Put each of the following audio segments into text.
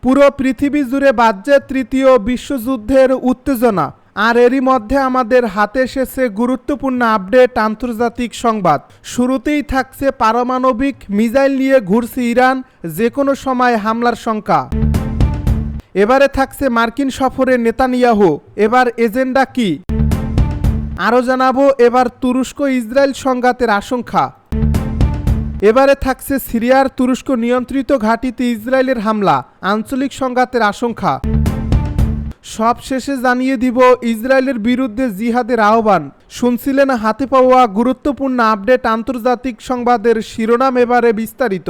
পুরো পৃথিবী জুড়ে বাজছে তৃতীয় বিশ্বযুদ্ধের উত্তেজনা। আর এরই মধ্যে আমাদের হাতে এসেছে গুরুত্বপূর্ণ আপডেট আন্তর্জাতিক সংবাদ। শুরুতেই থাকছে পারমাণবিক মিসাইল নিয়ে ঘুরছে ইরান, যে কোনো সময় হামলার শঙ্কা। এবারে থাকছে মার্কিন সফরে নেতানিয়াহু, এবার এজেন্ডা কি? আরও জানাবো এবার তুরস্ক ইসরায়েল সংঘাতের আশঙ্কা। এবারে থাকছে সিরিয়ার তুরস্ক নিয়ন্ত্রিত ঘাঁটিতে ইসরায়েলের হামলা, আঞ্চলিক সংঘাতের আশঙ্কা। সব শেষে জানিয়ে দিব ইসরায়েলের বিরুদ্ধে জিহাদের আহ্বান। শুনছিলেন হাতে পাওয়া গুরুত্বপূর্ণ আপডেট আন্তর্জাতিক সংবাদের শিরোনাম, এবারে বিস্তারিত।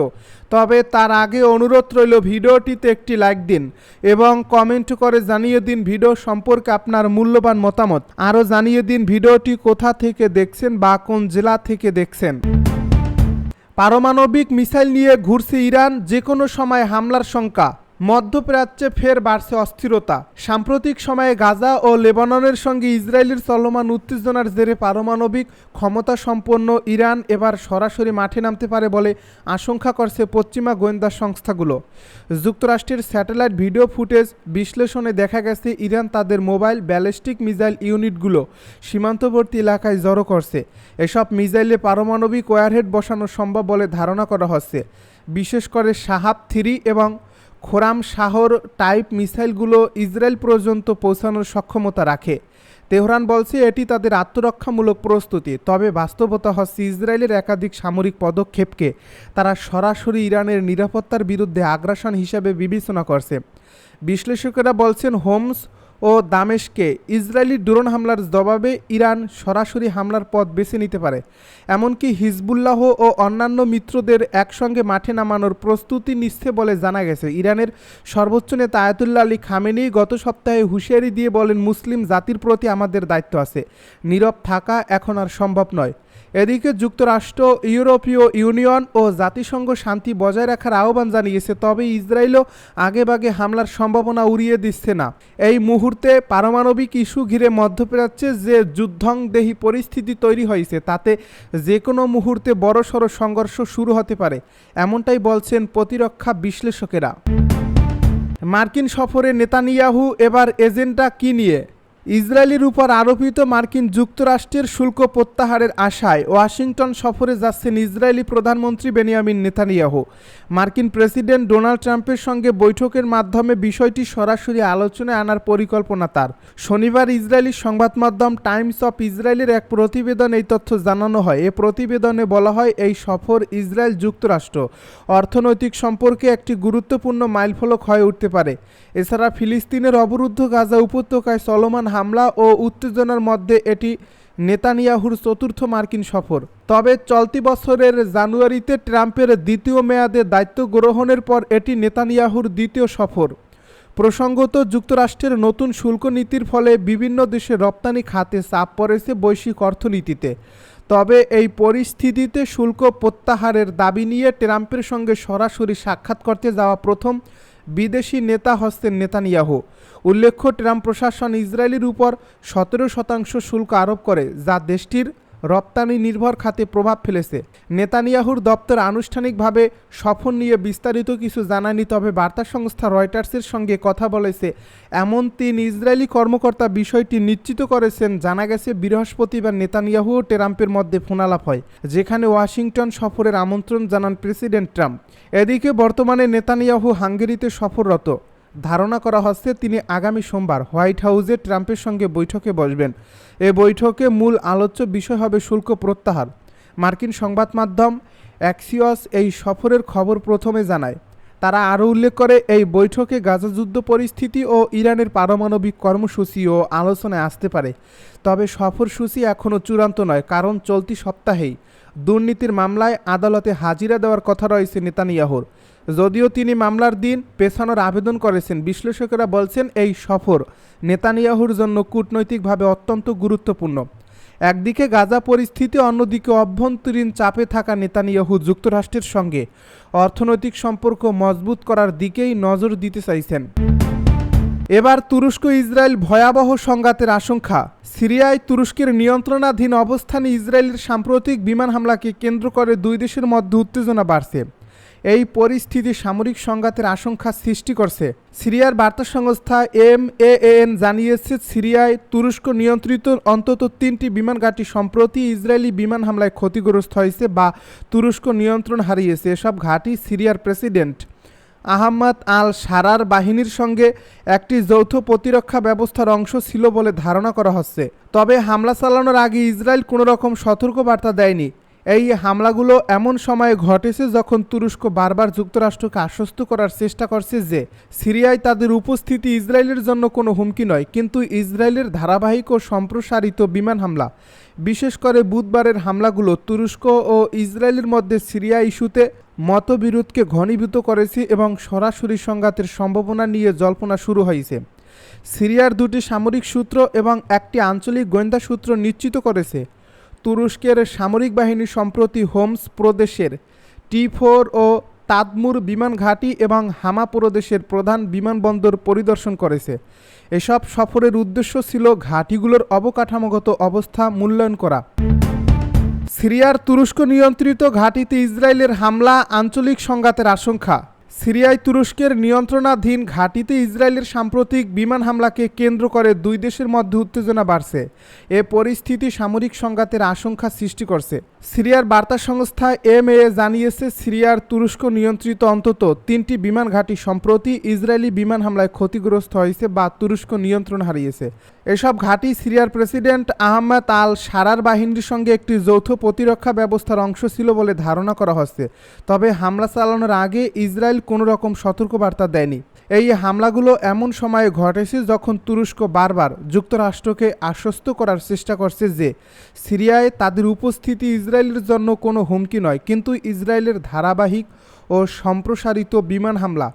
তবে তার আগে অনুরোধ রইল ভিডিওটিতে একটি লাইক দিন এবং কমেন্ট করে জানিয়ে দিন ভিডিও সম্পর্কে আপনার মূল্যবান মতামত। আরও জানিয়ে দিন ভিডিওটি কোথা থেকে দেখছেন বা কোন জেলা থেকে দেখছেন। পারমাণবিক মিসাইল নিয়ে ঘুরছে ইরান, যে কোনো সময় হামলার শঙ্কা। মধ্যপ্রাচ্যে ফের বাড়ছে অস্থিরতা। সাম্প্রতিক সময়ে গাজা ও লেবাননের সঙ্গে ইসরায়েলের চলমান উত্তেজনার জেরে পারমাণবিক ক্ষমতা সম্পন্ন ইরান এবার সরাসরি মাঠে নামতে পারে বলে আশঙ্কা করছে পশ্চিমা গোয়েন্দা সংস্থাগুলো। যুক্তরাষ্ট্রের স্যাটেলাইট ভিডিও ফুটেজ বিশ্লেষণে দেখা গেছে ইরান তাদের মোবাইল ব্যালিস্টিক মিসাইল ইউনিটগুলো সীমান্তবর্তী এলাকায় জড়ো করছে। এসব মিসাইলে পারমাণবিক ওয়ারহেড বসানো সম্ভব বলে ধারণা করা হচ্ছে। বিশেষ করে শাহাব 3 এবং খোরাম শাহর টাইপ মিসাইলগুলো ইসরায়েল পর্যন্ত পৌঁছানোর সক্ষমতা রাখে। তেহরান বলছে এটি তাদের আত্মরক্ষামূলক প্রস্তুতি। তবে বাস্তবতা হচ্ছে ইসরায়েলের একাধিক সামরিক পদক্ষেপকে তারা সরাসরি ইরানের নিরাপত্তার বিরুদ্ধে আগ্রাসন হিসেবে বিবেচনা করছে। বিশ্লেষকেরা বলছেন হোমস ও দামেস্কে ইসরায়েলি ড্রোন হামলার জবাবে ইরান সরাসরি হামলার পথ বেছে নিতে পারে। এমনকি হিজবুল্লাহ ও অন্যান্য মিত্রদের একসঙ্গে মাঠে নামানোর প্রস্তুতি নিচ্ছে বলে জানা গেছে। ইরানের সর্বোচ্চ নেতা আয়াতুল্লাহ আলী খামেনি গত সপ্তাহে হুঁশিয়ারি দিয়ে বলেন, মুসলিম জাতির প্রতি আমাদের দায়িত্ব আছে, নীরব থাকা এখন আর সম্ভব নয়। এদিকে যুক্তরাষ্ট্র, ইউরোপীয় ইউনিয়ন ও জাতিসংঘ শান্তি বজায় রাখার আহ্বান জানিয়েছে। তবে ইসরায়েলও আগেভাগে হামলার সম্ভাবনা উড়িয়ে দিচ্ছে না। এই মুহূর্তে পারমাণবিক ইস্যু ঘিরে মধ্যপ্রাচ্যে যে যুদ্ধংদেহী পরিস্থিতি তৈরি হয়েছে, তাতে যে কোনো মুহূর্তে বড়সড় সংঘর্ষ শুরু হতে পারে, এমনটাই বলছেন প্রতিরক্ষা বিশ্লেষকেরা। মার্কিন সফরে নেতানিয়াহু, এবার এজেন্ডা কি নিয়ে? ইসরায়েলের উপর আরোপিত মার্কিন যুক্তরাষ্ট্রের শুল্ক প্রত্যাহারের আশায় ওয়াশিংটন সফরে যাচ্ছেন ইসরায়েলি প্রধানমন্ত্রী বেনিয়ামিন নেতানিয়াহু। মার্কিন প্রেসিডেন্ট ডোনাল্ড ট্রাম্পের সঙ্গে বৈঠকের মাধ্যমে বিষয়টি সরাসরি আলোচনায় আনার পরিকল্পনা তার। শনিবার ইসরায়েলি সংবাদ মাধ্যম টাইমস অফ ইসরায়েলের এক প্রতিবেদন এই তথ্য জানানো হয়। এ প্রতিবেদনে বলা হয়, এই সফর ইসরায়েল যুক্তরাষ্ট্র অর্থনৈতিক সম্পর্কে একটি গুরুত্বপূর্ণ মাইলফলক হয়ে উঠতে পারে। এছাড়া ফিলিস্তিনের অবরুদ্ধ গাজা উপত্যকায় চলমান হামলা ও উত্তেজনার মধ্যে এটি নেতানিয়াহুর চতুর্থ মার্কিন সফর। তবে চলতি বছরের জানুয়ারিতে ট্রাম্পের দ্বিতীয় মেয়াদে দায়িত্ব গ্রহণের পর এটি নেতানিয়াহুর দ্বিতীয় সফর। প্রসঙ্গত, যুক্তরাষ্ট্রের নতুন শুল্ক নীতির ফলে বিভিন্ন দেশে রপ্তানি খাতে চাপ পড়েছে বৈশ্বিক অর্থনীতিতে। তবে এই পরিস্থিতিতে শুল্ক প্রত্যাহারের দাবি নিয়ে ট্রাম্পের সঙ্গে সরাসরি সাক্ষাৎ করতে যাওয়া প্রথম বিদেশি নেতা হচ্ছেন নেতানিয়াহু। উল্লেখ্য, ট্রাম্প প্রশাসন ইসরায়েলের উপর 17% শুল্ক আরোপ করে, যা দেশটির রপ্তানি নির্ভর খাতে প্রভাব ফেলেছে। নেতানিয়াহুর দপ্তর আনুষ্ঠানিকভাবে সফর নিয়ে বিস্তারিত কিছু জানায়নি, তবে বার্তা সংস্থা রয়টার্সের সঙ্গে কথা বলেছে এমন 3 ইসরায়েলি কর্মকর্তা বিষয়টি নিশ্চিত করেছেন। জানা গেছে বৃহস্পতিবার নেতানিয়াহু ও ট্রাম্পের মধ্যে ফোনালাপ হয়, যেখানে ওয়াশিংটন সফরের আমন্ত্রণ জানান প্রেসিডেন্ট ট্রাম্প। এদিকে বর্তমানে নেতানিয়াহু হাঙ্গেরিতে সফররত। ধারণা করা হচ্ছে তিনি আগামী সোমবার হোয়াইট হাউসে ট্রাম্পের সঙ্গে বৈঠকে বসবেন। এ বৈঠকে মূল আলোচ্য বিষয় হবে শুল্ক প্রত্যাহার। মার্কিন সংবাদ মাধ্যম অ্যাক্সিওস এই সফরের খবর প্রথমে জানায়। তারা আরও উল্লেখ করে, এই বৈঠকে গাজা যুদ্ধ পরিস্থিতি ও ইরানের পারমাণবিক কর্মসূচিও আলোচনায় আসতে পারে। তবে সফরসূচি এখনও চূড়ান্ত নয়, কারণ চলতি সপ্তাহেই দুর্নীতির মামলায় আদালতে হাজিরা দেওয়ার কথা রয়েছে নেতানিয়াহুর। যদিও তিনি মামলার দিন পেছানোর আবেদন করেছেন। বিশ্লেষকেরা বলছেন, এই সফর নেতানিয়াহুর জন্য কূটনৈতিকভাবে অত্যন্ত গুরুত্বপূর্ণ। একদিকে গাজা পরিস্থিতি, অন্যদিকে অভ্যন্তরীণ চাপে থাকা নেতানিয়াহু যুক্তরাষ্ট্রের সঙ্গে অর্থনৈতিক সম্পর্ক মজবুত করার দিকেই নজর দিতে চাইছেন। এবার তুরস্ক ইসরায়েল ভয়াবহ সংঘাতের আশঙ্কা। সিরিয়ায় তুরস্কের নিয়ন্ত্রণাধীন অবস্থানে ইসরায়েলের সাম্প্রতিক বিমান হামলাকে কেন্দ্র করে দুই দেশের মধ্যে উত্তেজনা বাড়ছে। এই পরিস্থিতি সামরিক সংঘাতের আশঙ্কা সৃষ্টি করছে। সিরিয়ার বার্তা সংস্থা MAAN জানিয়েছে, সিরিয়ায় তুরস্ক নিয়ন্ত্রিত অন্তত 3টি বিমান ঘাঁটি সম্প্রতি ইসরায়েলি বিমান হামলায় ক্ষতিগ্রস্ত হয়েছে বা তুরস্ক নিয়ন্ত্রণ হারিয়েছে। এসব ঘাঁটি সিরিয়ার প্রেসিডেন্ট আহমাদ আল সারার বাহিনীর সঙ্গে একটি যৌথ প্রতিরক্ষা ব্যবস্থার অংশ ছিল বলে ধারণা করা হচ্ছে। তবে হামলা চালানোর আগে ইসরায়েল কোনো রকম সতর্কবার্তা দেয়নি। এই হামলাগুলো এমন সময়ে ঘটেছে যখন তুরস্ক বারবার যুক্তরাষ্ট্রকে আশ্বস্ত করার চেষ্টা করছে যে সিরিয়ায় তাদের উপস্থিতি ইসরায়েলের জন্য কোনো হুমকি নয়, কিন্তু ইসরায়েলের ধারাবাহিক ও সম্প্রসারিত বিমান হামলা, বিশেষ করে বুধবারের হামলাগুলো তুরস্ক ও ইসরায়েলের মধ্যে সিরিয়া ইস্যুতে মতবিরোধকে ঘনীভূত করেছে এবং সরাসরি সংঘাতের সম্ভাবনা নিয়ে জল্পনা শুরু হয়েছে। সিরিয়ার 2টি সামরিক সূত্র এবং একটি আঞ্চলিক গোয়েন্দা সূত্র নিশ্চিত করেছে, তুরস্কের সামরিক বাহিনী সম্প্রতি হোমস প্রদেশের T4 ও তাদমুর বিমান ঘাঁটি এবং হামা প্রদেশের প্রধান বিমানবন্দর পরিদর্শন করেছে। এসব সফরের উদ্দেশ্য ছিল ঘাঁটিগুলোর অবকাঠামোগত অবস্থা মূল্যায়ন করা। সিরিয়ার তুরস্ক নিয়ন্ত্রিত ঘাঁটিতে ইসরায়েলের হামলা, আঞ্চলিক সংঘাতের আশঙ্কা। সিরিয়ায় তুরস্কের নিয়ন্ত্রণাধীন ঘাঁটিতে ইসরায়েলের সাম্প্রতিক বিমান হামলাকে কেন্দ্র করে দুই দেশের মধ্যে উত্তেজনা বাড়ছে। এ পরিস্থিতি সামরিক সংঘাতের আশঙ্কা সৃষ্টি করছে। সিরিয়ার বার্তা সংস্থা MAA জানিয়েছে, সিরিয়ার তুরস্ক নিয়ন্ত্রিত অন্তত 3টি বিমান ঘাঁটি সম্প্রতি ইসরায়েলি বিমান হামলায় ক্ষতিগ্রস্ত হয়েছে বা তুরস্ক নিয়ন্ত্রণ হারিয়েছে। এসব ঘাঁটি সিরিয়ার প্রেসিডেন্ট আহমাদ আল সারার বাহিনীর সঙ্গে একটি যৌথ প্রতিরক্ষা ব্যবস্থার অংশ ছিল বলে ধারণা করা হচ্ছে। তবে হামলা চালানোর আগে ইসরায়েল কোনো রকম সতর্কবার্তা দেয়নি। এই হামলাগুলো এমন সময়ে ঘটেছে যখন তুরস্ক বারবার যুক্তরাষ্ট্রকে আশ্বস্ত করার চেষ্টা করছে যে সিরিয়ায় তাদের উপস্থিতি ইসরায়েলের জন্য কোনো হুমকি নয়, কিন্তু ইসরায়েলের ধারাবাহিক ও সম্প্রসারিত বিমান হামলা,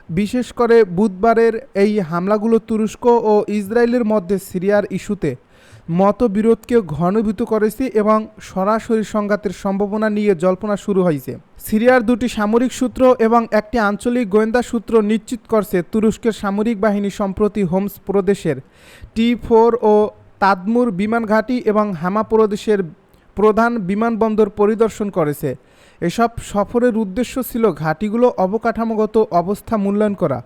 বিশেষ করে বুধবারের এই হামলাগুলো তুরস্ক ও ইসরায়েলের মধ্যে সিরিয়ার ইস্যুতে মতবিরোধকে ঘনীভূত করেছে এবং সরাসরি সংঘাতের সম্ভাবনা নিয়ে জল্পনা শুরু হয়েছে। সিরিয়ার 2টি সামরিক সূত্র এবং একটি আঞ্চলিক গোয়েন্দা সূত্র নিশ্চিত করছে, তুরস্কের সামরিক বাহিনী সম্প্রতি হোমস প্রদেশের T4 ও তাদমুর বিমান ঘাঁটি এবং হামা প্রদেশের প্রধান বিমানবন্দর পরিদর্শন করেছে। এসব সফরের উদ্দেশ্য ছিল ঘাঁটিগুলো অবকাঠামোগত অবস্থা মূল্যায়ন করা।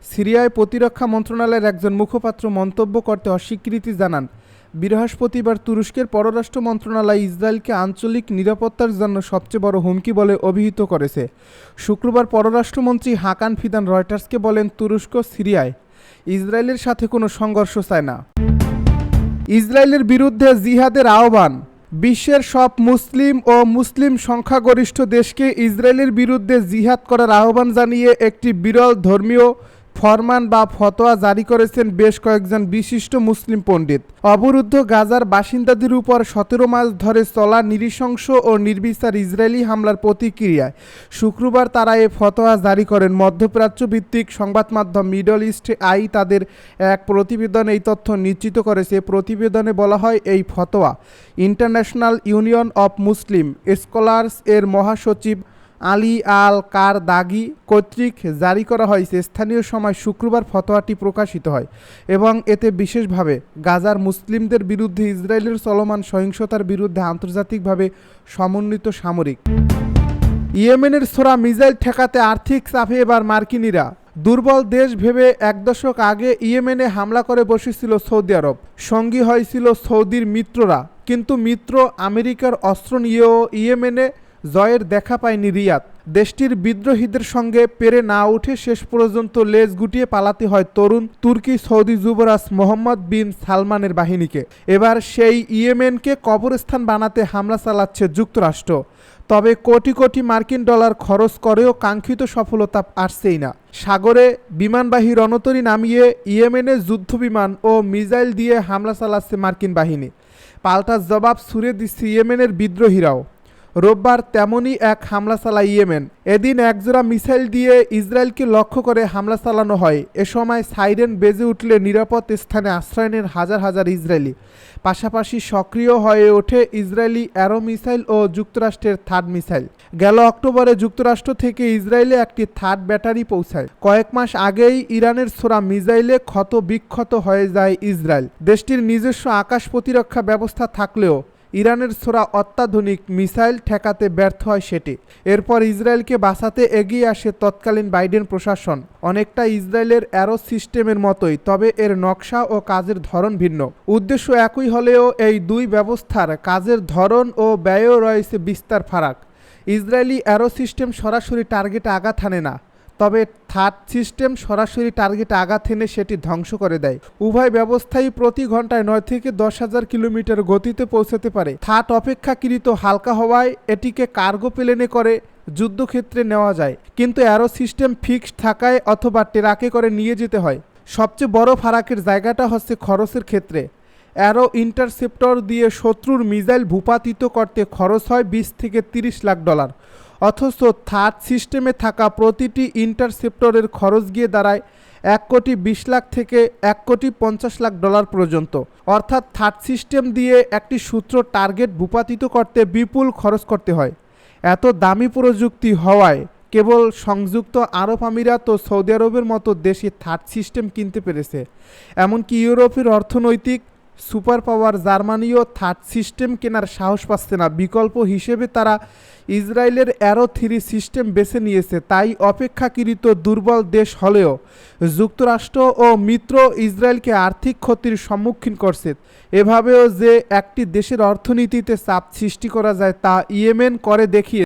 সিরিয়ায় প্রতিরক্ষা মন্ত্রণালয়ের একজন মুখপাত্র মন্তব্য করতে অস্বীকৃতি জানান। বৃহস্পতিবার তুরস্কের পররাষ্ট্র মন্ত্রণালয় ইসরায়েলকে আঞ্চলিক নিরাপত্তার জন্য সবচেয়ে বড় হুমকি বলে অভিহিত করেছে। শুক্রবার পররাষ্ট্রমন্ত্রী হাকান ফিদান রয়টার্সকে বলেন, তুরস্ক সিরিয়ায় ইসরায়েলের সাথে কোনো সংঘর্ষ চায় না। ইসরায়েলের বিরুদ্ধে জিহাদের আহ্বান। বিশ্বের সব মুসলিম ও মুসলিম সংখ্যাগরিষ্ঠ দেশকে ইসরায়েলের বিরুদ্ধে জিহাদ করার আহ্বান জানিয়ে একটি বিরল ধর্মীয় ফরমান বা ফতোয়া জারি করেছেন বেশ কয়েকজন বিশিষ্ট মুসলিম পণ্ডিত। অবরুদ্ধ গাজার বাসিন্দাদের উপর 17 মাস ধরে চলা নৃশংস ও নির্বিচার ইসরায়েলি হামলার প্রতিক্রিয়ায় শুক্রবার তারা এ ফতোয়া জারি করেন। মধ্যপ্রাচ্য ভিত্তিক সংবাদ মাধ্যম মিডল ইস্ট আই তাদের এক প্রতিবেদনে এই তথ্য নিশ্চিত করেছে। প্রতিবেদনে বলা হয়, এই ফতোয়া international union of Muslim scholars এর মহাসচিব আলী আল কারদাগি কর্তৃক জারি করা হয়েছে। স্থানীয় সময় শুক্রবার ফতোয়াটি প্রকাশিত হয় এবং এতে বিশেষভাবে গাজার মুসলিমদের বিরুদ্ধে ইসরায়েলের চলমান সহিংসতার বিরুদ্ধে আন্তর্জাতিকভাবে সমন্বিত সামরিক ইয়েমেনের ছোড়া মিসাইল ঠেকাতে আর্থিক চাপে এবার মার্কিনিরা। দুর্বল দেশ ভেবে 1 দশক আগে ইয়েমেনে হামলা করে বসেছিল সৌদি আরব। সঙ্গী হয়েছিল সৌদির মিত্ররা, কিন্তু মিত্র আমেরিকার অস্ত্র নিয়েও ইয়েমেনে জয়ের দেখা পায়নি রিয়াদ। দেশটির বিদ্রোহীদের সঙ্গে পেরে না উঠে শেষ পর্যন্ত লেজ গুটিয়ে পালাতে হয় তরুণ তুর্কি সৌদি যুবরাজ মোহাম্মদ বিন সালমানের বাহিনীকে। এবার সেই ইয়েমেনকে কবরস্থান বানাতে হামলা চালাচ্ছে যুক্তরাষ্ট্র। তবে কোটি কোটি মার্কিন ডলার খরচ করেও কাঙ্ক্ষিত সফলতা আসছেই না। সাগরে বিমানবাহী রণতরী নামিয়ে ইয়েমেনে যুদ্ধবিমান ও মিসাইল দিয়ে হামলা চালাচ্ছে মার্কিন বাহিনী। পাল্টা জবাব ছুড়ে দিচ্ছে ইয়েমেনের বিদ্রোহীরাও। রোববার তেমনই এক হামলা চালায় ইয়েমেন। এদিন একজোড়া মিসাইল দিয়ে ইসরায়েলকে লক্ষ্য করে হামলা চালানো হয়। এ সময় সাইরেন বেজে উঠলে নিরাপদ স্থানে আশ্রয় নেন হাজার হাজার ইসরায়েলি। পাশাপাশি সক্রিয় হয়ে ওঠে ইসরায়েলি অ্যারো মিসাইল ও যুক্তরাষ্ট্রের থার্ড মিসাইল। গেল অক্টোবরে যুক্তরাষ্ট্র থেকে ইসরায়েলে একটি থার্ড ব্যাটারি পৌঁছায়। কয়েক মাস আগেই ইরানের ছোড়া মিসাইলে ক্ষত বিক্ষত হয়ে যায় ইসরায়েল। দেশটির নিজস্ব আকাশ প্রতিরক্ষা ব্যবস্থা থাকলেও ইরানের ছোড়া অত্যাধুনিক মিসাইল ঠেকাতে ব্যর্থ হয় সেটি। এরপর ইসরায়েলকে বাঁচাতে এগিয়ে আসে তৎকালীন বাইডেন প্রশাসন, অনেকটা ইসরায়েলের অ্যারো সিস্টেমের মতোই, তবে এর নকশা ও কাজের ধরন ভিন্ন। উদ্দেশ্য একই হলেও এই দুই ব্যবস্থার কাজের ধরন ও ব্যয়ও রয়েছে বিস্তর ফারাক। ইসরায়েলি অ্যারো সিস্টেম সরাসরি টার্গেটে আঘাত হানে না, তবে থার্ড সিস্টেম সরাসরি টার্গেটে আঘাত হেনে সেটি ধ্বংস করে দেয়। উভয় ব্যবস্থাই প্রতি ঘন্টায় 9 থেকে 10,000 কিলোমিটার গতিতে পৌঁছাতে পারে। থার্ড অপেক্ষাকৃত হালকা হওয়ায় এটিকে কার্গো প্লেনে করে যুদ্ধক্ষেত্রে নেওয়া যায়, কিন্তু অ্যারো সিস্টেম ফিক্সড থাকায় অথবা ট্রাকে করে নিয়ে যেতে হয়। সবচেয়ে বড় ফারাকের জায়গাটা হচ্ছে খরচের ক্ষেত্রে। অ্যারো ইন্টারসেপ্টর দিয়ে শত্রুর মিসাইল ভূপাতিত করতে খরচ হয় 20 থেকে 30 লাখ ডলার, অথচ থার্ড সিস্টেমে থাকা প্রতিটি ইন্টারসেপ্টরের খরচ গিয়ে দাঁড়ায় 1,20,00,000 থেকে 1,50,00,000 ডলার পর্যন্ত। অর্থাৎ থার্ড সিস্টেম দিয়ে একটি সূত্র টার্গেট ভূপাতিত করতে বিপুল খরচ করতে হয়। এত দামি প্রযুক্তি হওয়ায় কেবল সংযুক্ত আরব আমিরাত ও সৌদি আরবের মতো দেশে থার্ড সিস্টেম কিনতে পেরেছে। এমনকি ইউরোপের অর্থনৈতিক সুপার পাওয়ার জার্মানিও থার্ড সিস্টেম কেনার সাহস পাচ্ছে না। বিকল্প হিসেবে তারা ইসরায়েলের অ্যারো 3 সিস্টেম বেছে নিয়েছে। তাই অপেক্ষাকৃত দুর্বল দেশ হলেও যুক্তরাষ্ট্র ও মিত্র ইসরায়েলকে আর্থিক ক্ষতির সম্মুখীন করছে। এভাবেও যে একটি দেশের অর্থনীতিতে চাপ সৃষ্টি করা যায় তা ইয়েমেন করে দেখিয়ে